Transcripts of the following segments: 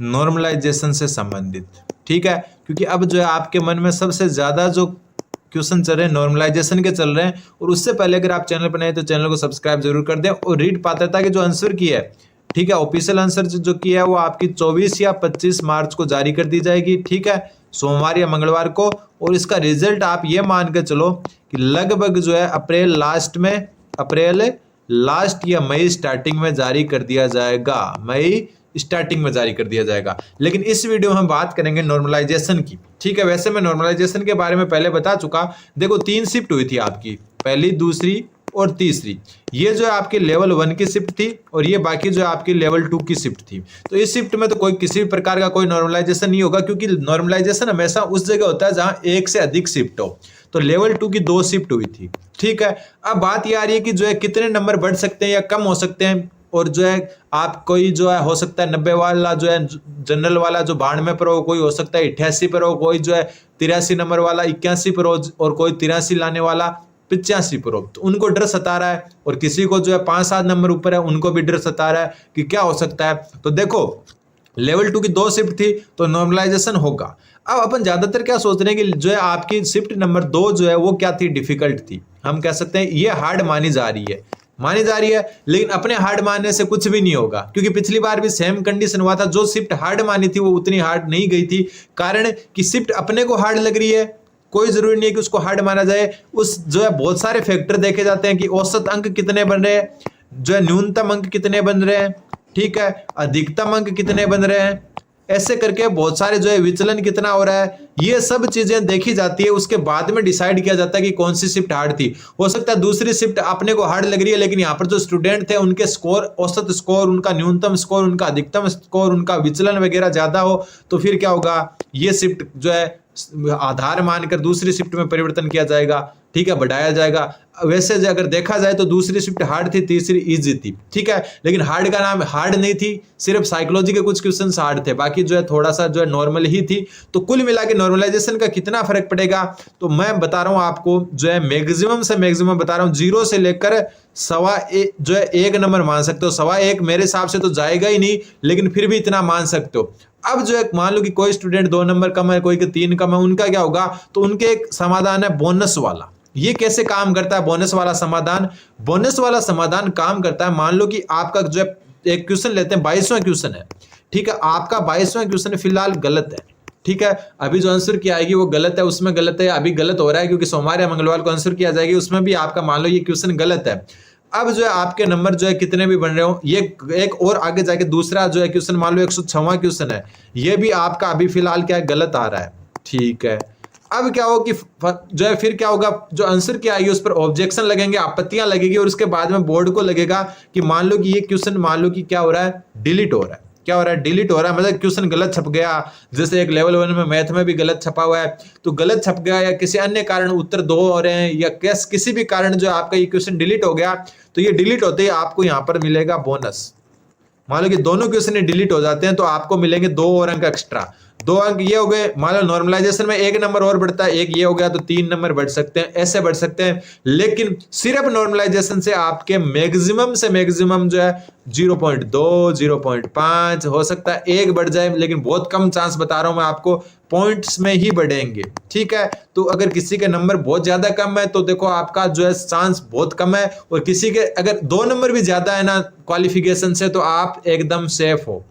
Normalisation से संबंधित। ठीक है, क्योंकि अब जो है आपके मन में सबसे ज़्यादा जो क्वेश्चन चल रहे हैं नॉर्मलाइजेशन के चल रहे हैं। और उससे पहले अगर आप चैनल पर नए तो चैनल को सब्सक्राइब जरूर कर दें। और रीट पात्रता के जो आंसर की है, ठीक है, ऑफिशियल आंसर जो किया है वो आपकी 24 या 25 मार्च को जारी कर दी जाएगी। ठीक है, सोमवार या मंगलवार को। और इसका रिजल्ट आप ये मान के चलो कि लगभग जो है अप्रैल लास्ट या मई स्टार्टिंग में जारी कर दिया जाएगा। मई स्टार्टिंग में जारी कर दिया जाएगा। लेकिन इस वीडियो में हम बात करेंगे नॉर्मलाइजेशन की। ठीक है, वैसे मैं नॉर्मलाइजेशन के बारे में पहले बता चुका। देखो 3 शिफ्ट हुई थी आपकी, पहली, दूसरी और तीसरी। ये जो है आपकी लेवल 1 की शिफ्ट थी और ये बाकी जो है आपकी लेवल 2 की शिफ्ट थी। तो इस शिफ्ट में तो कोई किसी भी प्रकार का कोई नॉर्मलाइजेशन नहीं होगा, क्योंकि नॉर्मलाइजेशन हमेशा उस जगह होता है जहां एक से अधिक शिफ्ट हो। तो लेवल 2 की 2 शिफ्ट हुई थी। ठीक है, अब बात ये आ रही है कि जो है कितने नंबर बढ़ सकते हैं या कम हो सकते हैं। और जो है आप कोई जो है हो सकता है 90 वाला जो है जनरल वाला जो 92 पर हो, कोई हो सकता है 88 पर हो, कोई जो है 83 नंबर वाला 81 पर हो, और कोई 83 लाने वाला 85 पर हो। तो उनको डर सता रहा है। और किसी को जो है 5-7 नंबर ऊपर है उनको भी डर सता रहा है कि क्या हो सकता है। तो देखो लेवल 2 की 2 शिफ्ट थी तो नॉर्मलाइजेशन होगा। अब अपन ज्यादातर क्या सोच रहे हैं कि जो है आपकी शिफ्ट नंबर 2 जो है वो क्या थी, डिफिकल्ट थी। हम कह सकते हैं ये हार्ड मानी जा रही है। लेकिन अपने हार्ड मानने से कुछ भी नहीं होगा, क्योंकि पिछली बार भी सेम कंडीशन हुआ था। जो शिफ्ट हार्ड मानी थी वो उतनी हार्ड नहीं गई थी, कारण कि शिफ्ट अपने को हार्ड लग रही है। कोई जरूरी नहीं है कि उसको हार्ड माना जाए। उस जो है बहुत सारे फैक्टर देखे जाते हैं कि औसत अंक कितने बन रहे हैं, जो है न्यूनतम अंक कितने बन रहे हैं, ठीक है, अधिकतम अंक कितने बन रहे हैं, ऐसे करके बहुत सारे जो है विचलन कितना हो रहा है, ये सब चीजें देखी जाती है। उसके बाद में डिसाइड किया जाता है कि कौन सी शिफ्ट हार्ड थी। हो सकता है दूसरी शिफ्ट अपने को हार्ड लग रही है, लेकिन यहाँ पर जो स्टूडेंट थे उनके स्कोर, औसत स्कोर, उनका न्यूनतम स्कोर, उनका अधिकतम स्कोर, उनका विचलन वगैरह ज्यादा हो, तो फिर क्या होगा, ये शिफ्ट जो है आधार मानकर दूसरी शिफ्ट में परिवर्तन किया जाएगा। ठीक है, बढ़ाया जाएगा। वैसे अगर देखा जाए तो दूसरी शिफ्ट हार्ड थी, तीसरी इजी थी। ठीक है, लेकिन हार्ड का नाम हार्ड नहीं थी, सिर्फ साइकोलॉजी के कुछ क्वेश्चंस हार्ड थे, बाकी जो है थोड़ा सा जो है नॉर्मल ही थी। तो कुल मिला के नॉर्मलाइजेशन का कितना फर्क पड़ेगा, तो मैं बता रहा हूं आपको, जो है मैक्सिमम से मैक्सिमम बता रहा हूं, 0 से लेकर जो है 1 नंबर मान सकते हो। 1.25 मेरे हिसाब से तो जाएगा ही नहीं, लेकिन फिर भी इतना मान सकते हो। अब जो है मान लो कि कोई स्टूडेंट 2 नंबर कम है, कोई के 3 कम है, उनका क्या होगा, तो उनके एक समाधान है बोनस वाला। ये कैसे काम करता है बोनस वाला समाधान? बोनस वाला समाधान काम करता है, मान लो कि आपका जो है एक क्वेश्चन लेते हैं, 22वां क्वेश्चन है। ठीक है, आपका 22वां क्वेश्चन फिलहाल गलत है। ठीक है, अभी जो आंसर की आएगी वो गलत है, उसमें गलत है, अभी गलत हो रहा है क्योंकि सोमवार या मंगलवार को आंसर किया जाएगी, उसमें भी आपका मान लो ये क्वेश्चन गलत है। अब जो है आपके नंबर जो है कितने भी बन रहे हो, ये एक और आगे जाके दूसरा जो है क्वेश्चन मान लो 106वां क्वेश्चन है, ये भी आपका अभी फिलहाल क्या है, गलत आ रहा है। ठीक है, अब क्या हो कि जो है फिर क्या होगा, जो आंसर क्या आएगी उस पर ऑब्जेक्शन लगेंगे, आपत्तियां लगेगी, और उसके बाद में बोर्ड को लगेगा कि मान लो कि ये क्वेश्चन मान लो कि क्या हो रहा है, डिलीट हो रहा है। क्या हो रहा है, डिलीट हो रहा है, मतलब क्वेश्चन गलत छप गया। जैसे एक लेवल 1 में मैथ में भी गलत छपा हुआ है, तो गलत छप गया, या किसी अन्य कारण उत्तर 2 हो रहे हैं, या किसी भी कारण जो आपका ये क्वेश्चन डिलीट हो गया, तो ये डिलीट होते ही आपको यहाँ पर मिलेगा बोनस। मान लो कि दोनों क्वेश्चन डिलीट हो जाते हैं तो आपको मिलेंगे 2 और अंक एक्स्ट्रा। 2 अंक ये हो गए, मान लो नॉर्मलाइजेशन में 1 नंबर और बढ़ता है, 1 ये हो गया तो 3 नंबर बढ़ सकते हैं, ऐसे बढ़ सकते हैं। लेकिन सिर्फ नॉर्मलाइजेशन से आपके मैक्सिमम से मैक्सिमम जो है 0.2, 0.5 हो सकता है 1 बढ़ जाए, लेकिन बहुत कम चांस बता रहा हूं मैं आपको, पॉइंट्स में ही बढ़ेंगे। ठीक है, तो अगर किसी के नंबर बहुत ज्यादा कम है तो देखो आपका जो है चांस बहुत कम है, और किसी के अगर 2 नंबर भी ज्यादा है ना क्वालिफिकेशन से, तो आप एकदम सेफ हो।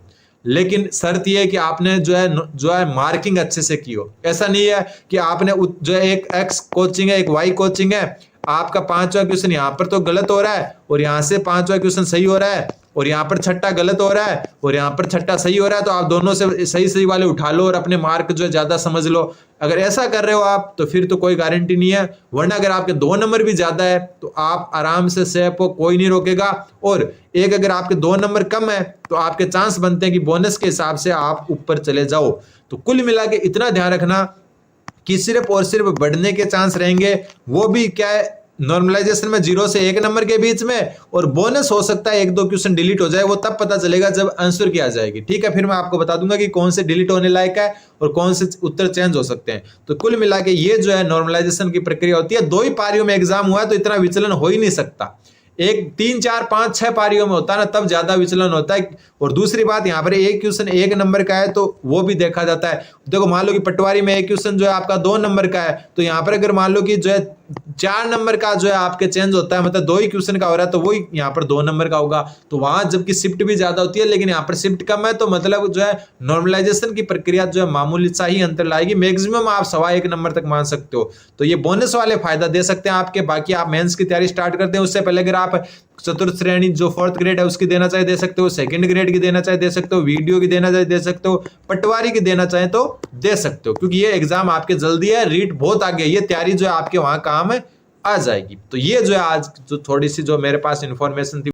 लेकिन शर्त यह है कि आपने जो है मार्किंग अच्छे से की हो। ऐसा नहीं है कि आपने जो है एक एक्स कोचिंग है, एक वाई कोचिंग है, आपका 5वां क्वेश्चन यहाँ पर तो गलत हो रहा है, और यहाँ से 5वां क्वेश्चन सही हो रहा है, और यहाँ पर 6ठा गलत हो रहा है, और यहाँ पर 6ठा सही हो रहा है, तो आप दोनों से सही वाले उठा लो और अपने मार्क जो है ज्यादा समझ लो। अगर ऐसा कर रहे हो आप तो फिर तो कोई गारंटी नहीं है, वरना अगर आपके 2 नंबर भी ज्यादा है तो आप आराम से सेफ हो, कोई नहीं रोकेगा। और एक अगर आपके 2 नंबर कम है तो आपके चांस बनते हैं कि बोनस के हिसाब से आप ऊपर चले जाओ। तो कुल मिला के इतना ध्यान रखना कि सिर्फ और सिर्फ बढ़ने के चांस रहेंगे, वो भी क्या है, नॉर्मलाइजेशन में 0 से 1 नंबर के बीच में, और बोनस हो सकता है 1-2 क्वेश्चन डिलीट हो जाए, वो तब पता चलेगा जब आंसर की आ जाएगी। ठीक है, फिर मैं आपको बता दूंगा कि कौन से डिलीट होने लायक है और कौन से उत्तर चेंज हो सकते हैं। तो कुल मिला के ये जो है नॉर्मलाइजेशन की प्रक्रिया होती है। 2 ही पारियों में एग्जाम हुआ तो इतना विचलन हो ही नहीं सकता। एक 3 4 5 6 पारियों में होता है ना, तब ज्यादा विचलन होता है। और दूसरी बात, यहाँ पर एक क्वेश्चन 1 नंबर का है तो वो भी देखा जाता है। देखो मान लो कि पटवारी में एक क्वेश्चन जो है आपका 2 नंबर का है, तो यहाँ पर अगर मान लो कि जो है 4 नंबर का जो है आपके चेंज होता है, मतलब 2 ही क्वेश्चन का हो रहा है, तो वो यहाँ पर 2 नंबर का होगा। तो वहां जबकि शिफ्ट भी ज्यादा होती है, लेकिन यहाँ पर शिफ्ट कम है, तो मतलब जो है नॉर्मलाइजेशन की प्रक्रिया जो है मामूली सा ही अंतर लाएगी। मैक्सिमम आप 1.25 नंबर तक मान सकते हो। तो ये बोनस वाले फायदा दे सकते हैं आपके। बाकी आप मेंस की तैयारी स्टार्ट करते हैं उससे पहले अगर आप चतुर्थ श्रेणी जो 4th ग्रेड है उसकी देना चाहे दे सकते हो, 2nd ग्रेड की देना चाहे दे सकते हो, वीडियो की देना चाहे दे सकते हो, पटवारी की देना चाहे तो दे सकते हो, क्योंकि ये एग्जाम आपके जल्दी है, रीट बहुत आगे, ये तैयारी जो है आपके वहां काम आ जाएगी। तो ये जो है आज जो थोड़ी सी जो मेरे पास इंफॉर्मेशन थी